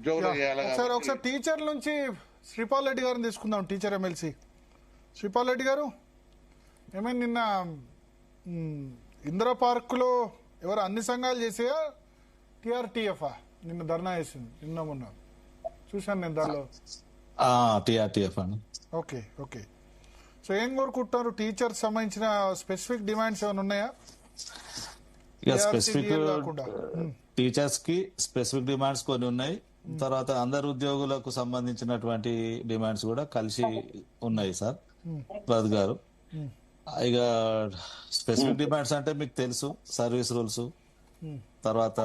ఉద్యోగులు చేయాలి ఒకసారి కాబట్టి టీచర్ నుంచి శ్రీపాల్ రెడ్డి గారిని తీసుకుందాం. టీచర్ ఎమ్మెల్సీ శ్రీపాల్ రెడ్డి గారు, ఏమైనా నిన్న ఇందిరా పార్కులో ఎవరు అన్ని సంఘాలు చేసేయా టీఆర్టీఎఫ్ నిన్న ధర్నా చేసింది? నిన్న మొన్న చూశాను నేను దానిలో. టీఆర్టీఎఫ్ అండి. Okay okay. సో ఏం కోరుకుంటున్నారు? టీచర్స్ సంబంధించిన స్పెసిఫిక్ డిమాండ్స్ ఏమైనా ఉన్నాయా? ఇక స్పెసిఫిక్ టీచర్స్ కి స్పెసిఫిక్ డిమాండ్స్ కొన్ని ఉన్నాయి. తర్వాత అందరు ఉద్యోగులకు సంబంధించినటువంటి డిమాండ్స్ కూడా కలిసి ఉన్నాయి సార్ ప్రద్ గారు. ఇక స్పెసిఫిక్ డిమాండ్స్ అంటే మీకు తెలుసు, సర్వీస్ రూల్స్, తర్వాత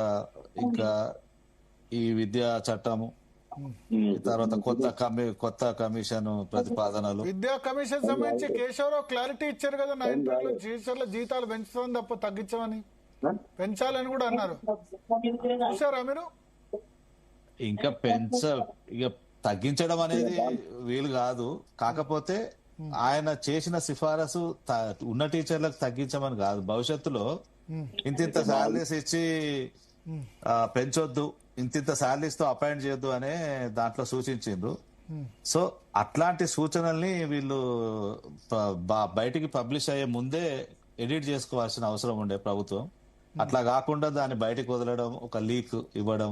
ఇంకా ఈ విద్యా చట్టము, తర్వాత కొత్త కమిషన్ ప్రతిపాదనలు. విద్యా కమిషన్ సంబంధించి కేశవరావు క్లారిటీ ఇచ్చారు కదా, 9 టీచర్ల జీతాలు పెంచుతామని తప్ప తగ్గించమని, పెంచాలని కూడా అన్నారు. చూసారా మీరు? ఇంకా ఇక తగ్గించడం అనేది వీలు కాదు. కాకపోతే ఆయన చేసిన సిఫారసు ఉన్న టీచర్లకు తగ్గించమని కాదు, భవిష్యత్తులో ఇంతింత శాలరీస్ ఇచ్చి పెంచొద్దు, ఇంతింత శాలరీస్ తో అపాయింట్ చేయొద్దు అనే దాంట్లో సూచించిండ్రు. సో అట్లాంటి సూచనల్ని వీళ్ళు బయటికి పబ్లిష్ అయ్యే ముందే ఎడిట్ చేసుకోవాల్సిన అవసరం ఉండే ప్రభుత్వం. అట్లా కాకుండా దాన్ని బయటకు వదలడం, ఒక లీక్ ఇవ్వడం,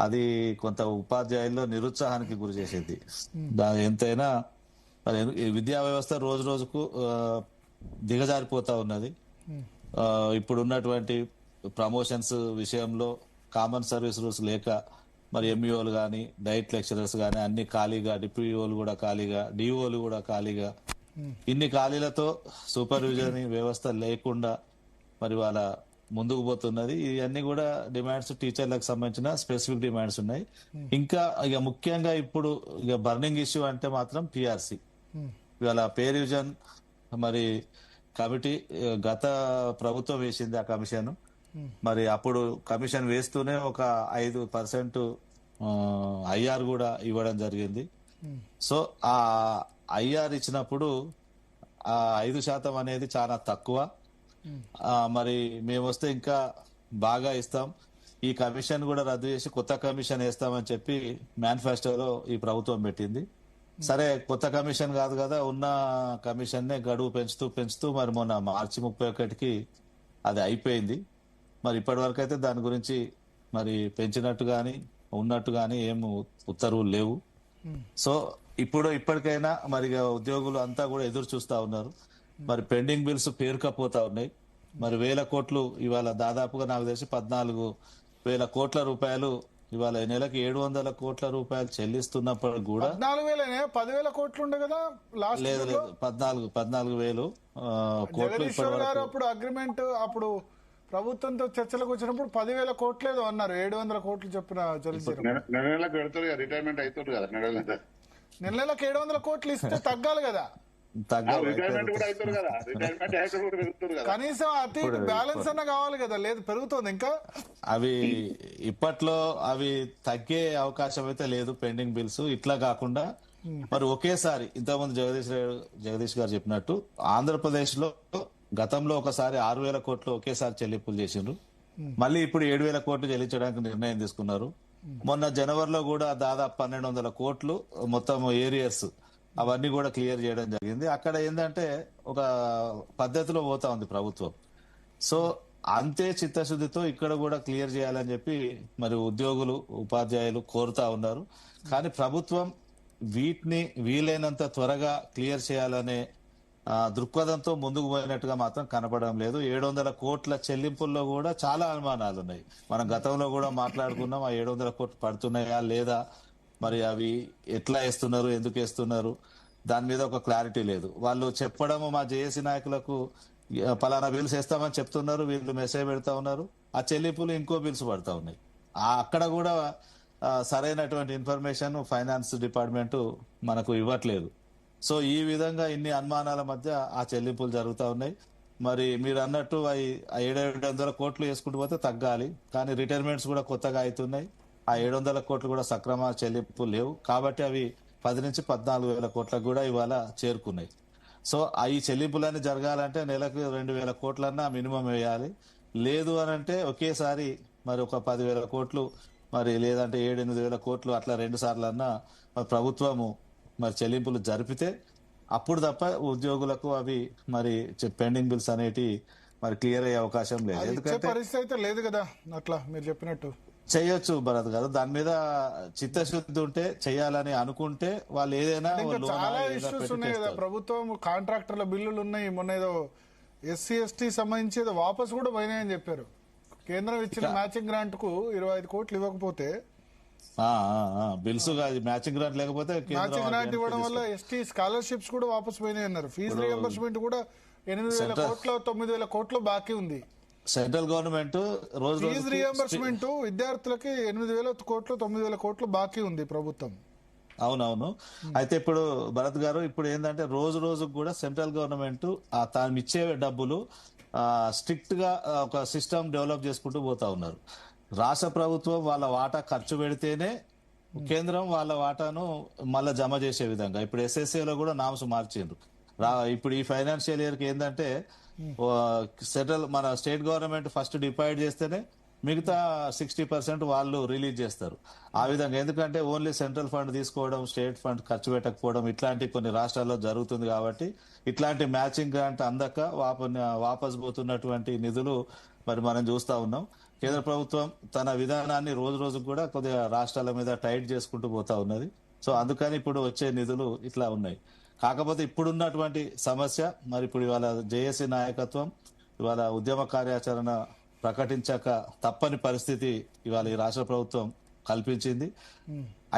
అది కొంత ఉపాధ్యాయుల్లో నిరుత్సాహానికి గురి చేసేది. దాని ఎంతైనా విద్యా వ్యవస్థ రోజు రోజుకు దిగజారిపోతా ఉన్నది. ఇప్పుడు ఉన్నటువంటి ప్రమోషన్స్ విషయంలో కామన్ సర్వీస్ రూల్స్ లేక మరి ఎంఈఓలు కానీ, డైట్ లెక్చరర్స్ కానీ అన్ని ఖాళీగా, డిప్యూఓలు కూడా ఖాళీగా, డిఓలు కూడా ఖాళీగా, ఇన్ని ఖాళీలతో సూపర్విజన్ వ్యవస్థ లేకుండా మరి వాళ్ళ ముందుకు పోతున్నది. ఇవన్నీ కూడా డిమాండ్స్ టీచర్లకు సంబంధించిన స్పెసిఫిక్ డిమాండ్స్ ఉన్నాయి. ఇంకా ఇక ముఖ్యంగా ఇప్పుడు ఇక బర్నింగ్ ఇష్యూ అంటే మాత్రం పిఆర్సి. ఇవాళ పే రివిజన్ మరి కమిటీ గత ప్రభుత్వం వేసింది ఆ కమిషన్. మరి అప్పుడు కమిషన్ వేస్తూనే ఒక 5% ఐఆర్ కూడా ఇవ్వడం జరిగింది. సో ఆ ఐఆర్ ఇచ్చినప్పుడు ఆ 5% అనేది చాలా తక్కువ. మరి మేము వస్తే ఇంకా బాగా ఇస్తాం, ఈ కమిషన్ కూడా రద్దు చేసి కొత్త కమిషన్ వేస్తామని చెప్పి మేనిఫెస్టోలో ఈ ప్రభుత్వం పెట్టింది. సరే, కొత్త కమిషన్ కాదు కదా, ఉన్న కమిషన్ నే గడువు పెంచుతూ మరి మొన్న మార్చి 31కి అది అయిపోయింది. మరి ఇప్పటి వరకు అయితే దాని గురించి మరి పెంచినట్టు గాని ఉన్నట్టు గాని ఏం ఉత్తర్వులు లేవు. సో ఇప్పటికైనా మరి ఉద్యోగులు అంతా కూడా ఎదురు చూస్తా ఉన్నారు. మరి పెండింగ్ బిల్స్ పేరుకపోతా ఉన్నాయి. మరి 1000 కోట్లు ఇవాళ దాదాపుగా నాకు తెలిసి 14,000 కోట్ల రూపాయలు ఇవాళ నెలకి 700 కోట్ల రూపాయలు చెల్లిస్తున్నప్పుడు కూడా 10,000 కోట్లు ఉండే కదా లాస్ట్. లేదు 14,000 కోట్లు. అప్పుడు అగ్రిమెంట్, అప్పుడు ప్రభుత్వంతో చర్చలకు వచ్చినప్పుడు 10,000 కోట్లేదో అన్నారు. 700 కోట్లు చెప్పిన రిటైర్మెంట్ అవుతుంది కదా, నెలలకు 700 కోట్లు ఇస్తే తగ్గాలి కదా, కనీసం అతి బ్యాలెన్స్ అన్న కావాలి కదా. లేదు, పెరుగుతుంది ఇంకా. అవి ఇప్పట్లో అవి తగ్గే అవకాశం అయితే లేదు పెండింగ్ బిల్స్. ఇట్లా కాకుండా మరి ఒకేసారి ఇంతకుముందు జగదీష్ గారు చెప్పినట్టు ఆంధ్రప్రదేశ్ లో గతంలో ఒకసారి 6,000 కోట్లు ఒకేసారి చెల్లింపులు చేసిండ్రు. మళ్ళీ ఇప్పుడు 7,000 కోట్లు చెల్లించడానికి నిర్ణయం తీసుకున్నారు. మొన్న జనవరిలో కూడా దాదాపు 1,200 కోట్లు మొత్తం ఏరియర్స్ అవన్నీ కూడా క్లియర్ చేయడం జరిగింది. అక్కడ ఏంటంటే ఒక పద్ధతిలో పోతా ఉంది ప్రభుత్వం. సో అంతే చిత్తశుద్ధితో ఇక్కడ కూడా క్లియర్ చేయాలని చెప్పి మరి ఉద్యోగులు, ఉపాధ్యాయులు కోరుతా ఉన్నారు. కానీ ప్రభుత్వం వీటిని వీలైనంత త్వరగా క్లియర్ చేయాలనే దృక్పథంతో ముందుకు పోయినట్టుగా మాత్రం కనపడడం లేదు. 700 కోట్ల చెల్లింపుల్లో కూడా చాలా అనుమానాలు ఉన్నాయి. మనం గతంలో కూడా మాట్లాడుకున్నాం, ఆ 700 కోట్లు పడుతున్నాయా లేదా, మరి అవి ఎట్లా వేస్తున్నారు, ఎందుకు వేస్తున్నారు, దాని మీద ఒక క్లారిటీ లేదు. వాళ్ళు చెప్పడము మా జేఏసీ నాయకులకు పలానా బిల్స్ వేస్తామని చెప్తున్నారు, వీళ్ళు మెసేజ్ పెడతా ఉన్నారు, ఆ చెల్లింపులు ఇంకో బిల్స్ పడతా ఉన్నాయి. అక్కడ కూడా సరైనటువంటి ఇన్ఫర్మేషన్ ఫైనాన్స్ డిపార్ట్మెంట్ మనకు ఇవ్వట్లేదు. సో ఈ విధంగా ఇన్ని అనుమానాల మధ్య ఆ చెల్లింపులు జరుగుతూ ఉన్నాయి. మరి మీరు అన్నట్టు 700 కోట్లు వేసుకుంటూ పోతే తగ్గాలి, కానీ రిటైర్మెంట్స్ కూడా కొత్తగా అవుతున్నాయి. ఆ 700 కోట్లు కూడా సక్రమ చెల్లింపు లేవు కాబట్టి అవి 10 నుంచి 14,000 కోట్లకు కూడా ఇవాళ చేరుకున్నాయి. సో ఈ చెల్లింపులన్నీ జరగాలంటే నెలకు 2,000 కోట్లన్నా మినిమం వేయాలి. లేదు అని అంటే ఒకేసారి మరి ఒక 10,000 కోట్లు మరి లేదంటే 7-8 వేల కోట్లు అట్లా 2 సార్లు అన్నా మరి ప్రభుత్వము మరి చెల్లింపులు జరిపితే అప్పుడు తప్ప ఉద్యోగులకు అవి మరి పెండింగ్ బిల్స్ అనేటి మరి క్లియర్ అయ్యే అవకాశం లేదు. అది ఇచ్చే ఎందుకంటే పరిస్థితి అయితే లేదు కదా, అట్లా మీరు చెప్పినట్టు. చేయొచ్చు భరత్ గారు, దాని మీద చిత్తశుద్ధి ఉంటే చేయాలని అనుకుంటే వాళ్ళు ఏదైనా ఇంకా లోన్ చాలా ఏదైనా ఇష్యూస్ పెట్టి ఉన్నాయి కదా, చేస్తారు. ప్రభుత్వం కాంట్రాక్టర్ల బిల్లులు ఉన్నాయి. మొన్న ఏదో ఎస్సీ ఎస్టీ సంబంధించి ఏదో వాపస్ కూడా పోయినాయని చెప్పారు. కేంద్రం ఇచ్చిన మ్యాచింగ్ గ్రాంట్ కు 25 కోట్లు ఇవ్వకపోతే, బిల్స్ మ్యాచింగ్ గ్రాంట్ లేకపోతే మ్యాచింగ్ గ్రాంట్ ఇవ్వడం వల్ల ఎస్టీ స్కాలర్షిప్స్ కూడా వాపస్ పోయినాయి అన్నారు. ఫీజు రియంబర్స్మెంట్ కూడా 8,000 కోట్లు 9,000 కోట్లు బాకీ ఉంది. సెంట్రల్ గవర్నమెంట్ రోజు ఫీజు రియంబర్స్మెంట్ విద్యార్థులకి 8,000 కోట్లు 9,000 కోట్లు బాకీ ఉంది ప్రభుత్వం. అవునవును. అయితే ఇప్పుడు భరత్ గారు ఇప్పుడు ఏంటంటే రోజు రోజుకు కూడా సెంట్రల్ గవర్నమెంట్ తాను ఇచ్చే డబ్బులు స్ట్రిక్ట్ గా ఒక సిస్టమ్ డెవలప్ చేసుకుంటూ పోతా ఉన్నారు. రాష్ట్ర ప్రభుత్వం వాళ్ళ వాటా ఖర్చు పెడితేనే కేంద్రం వాళ్ళ వాటాను మళ్ళా జమ చేసే విధంగా ఇప్పుడు ఎస్ఎస్ఏలో కూడా నామ్స్ మార్చిండ్రు. ఇప్పుడు ఈ ఫైనాన్షియల్ ఇయర్ కి ఏంటంటే సెంట్రల్ మన స్టేట్ గవర్నమెంట్ ఫస్ట్ డిపాజిట్ చేస్తేనే మిగతా 60% వాళ్ళు రిలీజ్ చేస్తారు. ఆ విధంగా ఎందుకంటే ఓన్లీ సెంట్రల్ ఫండ్ తీసుకోవడం, స్టేట్ ఫండ్ ఖర్చు పెట్టకపోవడం ఇట్లాంటి కొన్ని రాష్ట్రాల్లో జరుగుతుంది. కాబట్టి ఇట్లాంటి మ్యాచింగ్ గ్రాంట్ అందక వాపస్ పోతున్నటువంటి నిధులు మరి మనం చూస్తా ఉన్నాం. కేంద్ర ప్రభుత్వం తన విధానాన్ని రోజు రోజుకు కూడా కొద్దిగా రాష్ట్రాల మీద టైట్ చేసుకుంటూ పోతా ఉన్నది. సో అందుకని ఇప్పుడు వచ్చే నిధులు ఇట్లా ఉన్నాయి. కాకపోతే ఇప్పుడున్నటువంటి సమస్య మరి ఇప్పుడు ఇవాళ జేఏసీ నాయకత్వం ఇవాళ ఉద్యమ కార్యాచరణ ప్రకటించాక తప్పని పరిస్థితి ఇవాళ ఈ రాష్ట్ర ప్రభుత్వం కల్పించింది.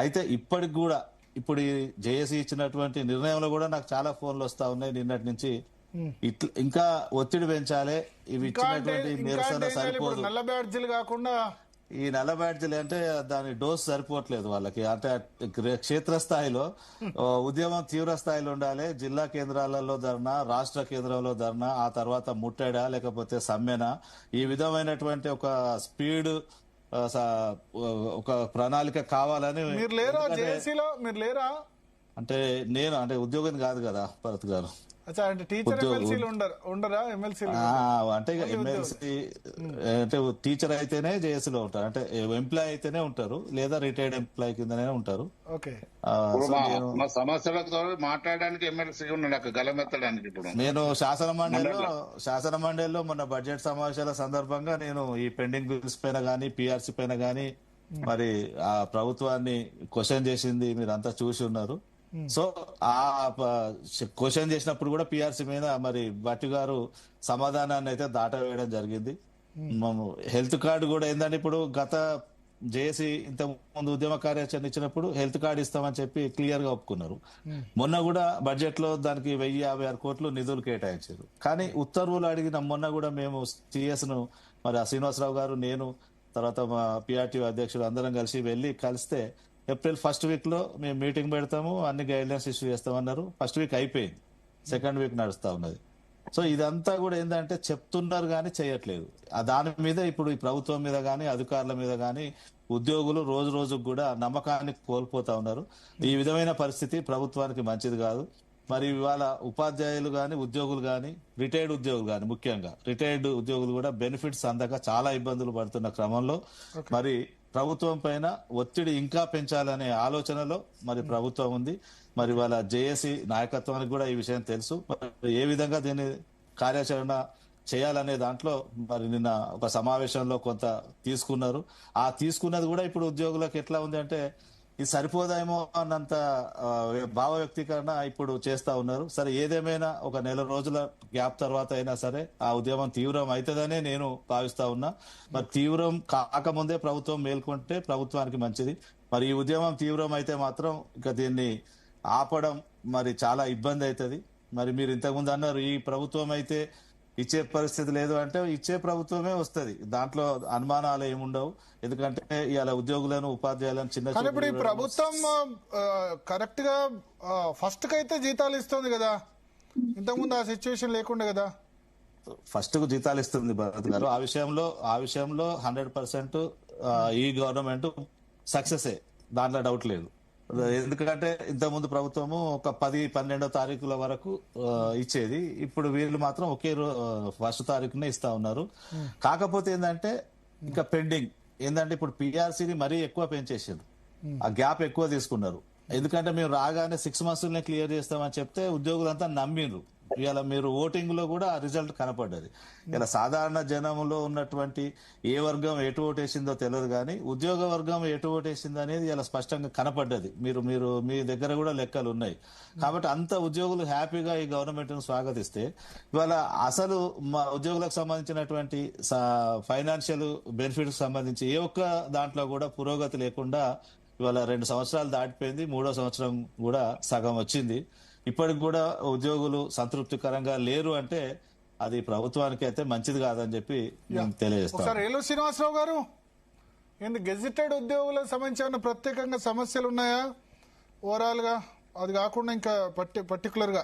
అయితే ఇప్పటికి కూడా ఇప్పుడు ఈ జేఏసీ ఇచ్చినటువంటి నిర్ణయంలో కూడా నాకు చాలా ఫోన్లు వస్తా ఉన్నాయి నిన్నటి నుంచి. ఇంకా ఒత్తిడి పెంచాలి, ఇవి ఇచ్చినటువంటి నిరసన సరిపోదు. నల్ల బ్యాడ్జీలు కాకుండా ఈ నల్ల బ్యాడ్జీలు అంటే దాని డోస్ సరిపోవట్లేదు వాళ్ళకి. అంటే క్షేత్రస్థాయిలో ఉద్యమం తీవ్ర స్థాయిలో ఉండాలి. జిల్లా కేంద్రాలలో ధర్నా, రాష్ట్ర కేంద్రంలో ధర్నా, ఆ తర్వాత ముట్టడా లేకపోతే సమ్మెన, ఈ విధమైనటువంటి ఒక స్పీడ్ ఒక ప్రణాళిక కావాలని. మీరు లేరా జేఏసీలో? మీరు లేరా? అంటే నేను అంటే ఉద్యోగం కాదు కదా భరత్ గారు. అంటే టీచర్ ఎమ్మెల్సీలు ఉండరా? ఎమ్మెల్సీలు అంటే ఎమ్మెల్సీ అంటే టీచర్ అయితేనే జేఏసీలో ఉంటారు, అంటే ఎంప్లాయ్ అయితేనే ఉంటారు, లేదా రిటైర్డ్ ఎంప్లాయ్ కిందనే ఉంటారు. మా సమస్యలతో మాట్లాడడానికి ఎమ్మెల్సీ ఉన్నాడు గలమెత్తడానికి. ఇప్పుడు నేను శాసన మండలిలో మొన్న బడ్జెట్ సమావేశాల సందర్భంగా నేను ఈ పెండింగ్ బిల్స్ పైన గానీ పిఆర్సీ పైన గానీ మరి ఆ ప్రభుత్వాన్ని క్వశ్చన్ చేసింది మీరంతా చూసి ఉన్నారు. సో ఆ క్వశ్చన్ చేసినప్పుడు కూడా పిఆర్సీ మీద మరి భట్టి గారు సమాధానాన్ని అయితే దాటవేయడం జరిగింది. హెల్త్ కార్డు కూడా ఏంటంటే ఇప్పుడు గత జేఏసీ ఇంత ముందు ఉద్యమ కార్యాచరణ ఇచ్చినప్పుడు హెల్త్ కార్డు ఇస్తామని చెప్పి క్లియర్ గా ఒప్పుకున్నారు. మొన్న కూడా బడ్జెట్ లో దానికి 1,056 కోట్లు నిధులు కేటాయించారు. కానీ ఉత్తర్వులు అడిగిన మొన్న కూడా మేము సిఎస్ ను మరి శ్రీనివాసరావు గారు, నేను, తర్వాత మా పిఆర్టీ అధ్యక్షుడు అందరం కలిస్తే ఏప్రిల్ ఫస్ట్ వీక్ లో మేము మీటింగ్ పెడతాము, అన్ని గైడ్ లైన్స్ ఇష్యూ చేస్తామన్నారు. ఫస్ట్ వీక్ అయిపోయింది, సెకండ్ వీక్ నడుస్తా ఉన్నది. సో ఇదంతా కూడా ఏంటంటే చెప్తున్నారు కానీ చేయట్లేదు. దాని మీద ఇప్పుడు ఈ ప్రభుత్వం మీద కానీ అధికారుల మీద కానీ ఉద్యోగులు రోజు రోజుకు కూడా నమ్మకాన్ని కోల్పోతా ఉన్నారు. ఈ విధమైన పరిస్థితి ప్రభుత్వానికి మంచిది కాదు. మరి ఇవాళ ఉపాధ్యాయులు కానీ ఉద్యోగులు కానీ రిటైర్డ్ ఉద్యోగులు కానీ ముఖ్యంగా రిటైర్డ్ ఉద్యోగులు కూడా బెనిఫిట్స్ అందక చాలా ఇబ్బందులు పడుతున్న క్రమంలో మరి ప్రభుత్వం పైన ఒత్తిడి ఇంకా పెంచాలనే ఆలోచనలో మరి ప్రభుత్వం ఉంది. మరి వాళ్ళ జేఏసీ నాయకత్వానికి కూడా ఈ విషయం తెలుసు. ఏ విధంగా దీన్ని కార్యాచరణ చేయాలనే దాంట్లో మరి నిన్న ఒక సమావేశంలో కొంత తీసుకున్నారు. ఆ తీసుకున్నది కూడా ఇప్పుడు ఉద్యోగులకు ఎట్లా ఉంది అంటే ఇది సరిపోదేమో అన్నంత భావ వ్యక్తీకరణ ఇప్పుడు చేస్తా ఉన్నారు. సరే ఏదేమైనా ఒక నెల రోజుల గ్యాప్ తర్వాత అయినా సరే ఆ ఉద్యమం తీవ్రం అవుతుందనే నేను భావిస్తా ఉన్నా. మరి తీవ్రం కాకముందే ప్రభుత్వం మేల్కొంటే ప్రభుత్వానికి మంచిది. మరి ఈ ఉద్యమం తీవ్రం అయితే మాత్రం ఇక దీన్ని ఆపడం మరి చాలా ఇబ్బంది అవుతుంది. మరి మీరు ఇంతకుముందు అన్నారు ఈ ప్రభుత్వం అయితే ఇచ్చే పరిస్థితి లేదు అంటే ఇచ్చే ప్రభుత్వమే వస్తుంది, దాంట్లో అనుమానాలు ఏముండవు. ఎందుకంటే ఇవాళ ఉద్యోగులను ఉపాధ్యాయులను చిన్న ఇప్పుడు ఈ ప్రభుత్వం కరెక్ట్ గా ఫస్ట్ కి అయితే జీతాలు ఇస్తుంది కదా, ఇంతకుముందు ఆ సిచ్యువేషన్ లేకుండా కదా. ఫస్ట్ కు జీతాలు ఇస్తుంది భరత్ గారు. ఆ విషయంలో 100% ఈ గవర్నమెంట్ సక్సెస్, దాంట్లో డౌట్ లేదు. ఎందుకంటే ఇంతకుముందు ప్రభుత్వము ఒక 10-12 తారీఖుల వరకు ఇచ్చేది, ఇప్పుడు వీళ్ళు మాత్రం ఒకే ఫస్ట్ తారీఖునే ఇస్తా ఉన్నారు. కాకపోతే ఏంటంటే ఇంకా పెండింగ్ ఏంటంటే ఇప్పుడు పిఆర్సీని మరీ ఎక్కువ పెంచేసారు, ఆ గ్యాప్ ఎక్కువ తీసుకున్నారు. ఎందుకంటే మేము రాగానే 6 months క్లియర్ చేస్తామని చెప్తే ఉద్యోగులంతా నమ్మిండ్రు. ఇవాళ మీరు ఓటింగ్ లో కూడా ఆ రిజల్ట్ కనపడ్డది. ఇలా సాధారణ జనంలో ఉన్నటువంటి ఏ వర్గం ఎటు ఓటేసిందో తెలియదు, కానీ ఉద్యోగ వర్గం ఎటు ఓటేసింది అనేది ఇలా స్పష్టంగా కనపడ్డది. మీరు మీ దగ్గర కూడా లెక్కలు ఉన్నాయి. కాబట్టి అంత ఉద్యోగులు హ్యాపీగా ఈ గవర్నమెంట్ ను స్వాగతిస్తే ఇవాళ అసలు మా ఉద్యోగులకు సంబంధించినటువంటి ఫైనాన్షియల్ బెనిఫిట్స్ సంబంధించి ఏ ఒక్క దాంట్లో కూడా పురోగతి లేకుండా ఇవాళ 2 సంవత్సరాలు దాటిపోయింది, 3వ సంవత్సరం కూడా సగం వచ్చింది. ఇప్పటికి కూడా ఉద్యోగులు సంతృప్తికరంగా లేరు అంటే అది ప్రభుత్వానికి అయితే మంచిది కాదని చెప్పి మేము తెలియజేస్తాం. ఒకసారి ఏలూరు శ్రీనివాసరావు గారు, గెజిటెడ్ ఉద్యోగులకు సంబంధించిన ప్రత్యేకంగా సమస్యలు ఉన్నాయా ఓవరాల్ గా? అది కాకుండా ఇంకా పర్టికులర్ గా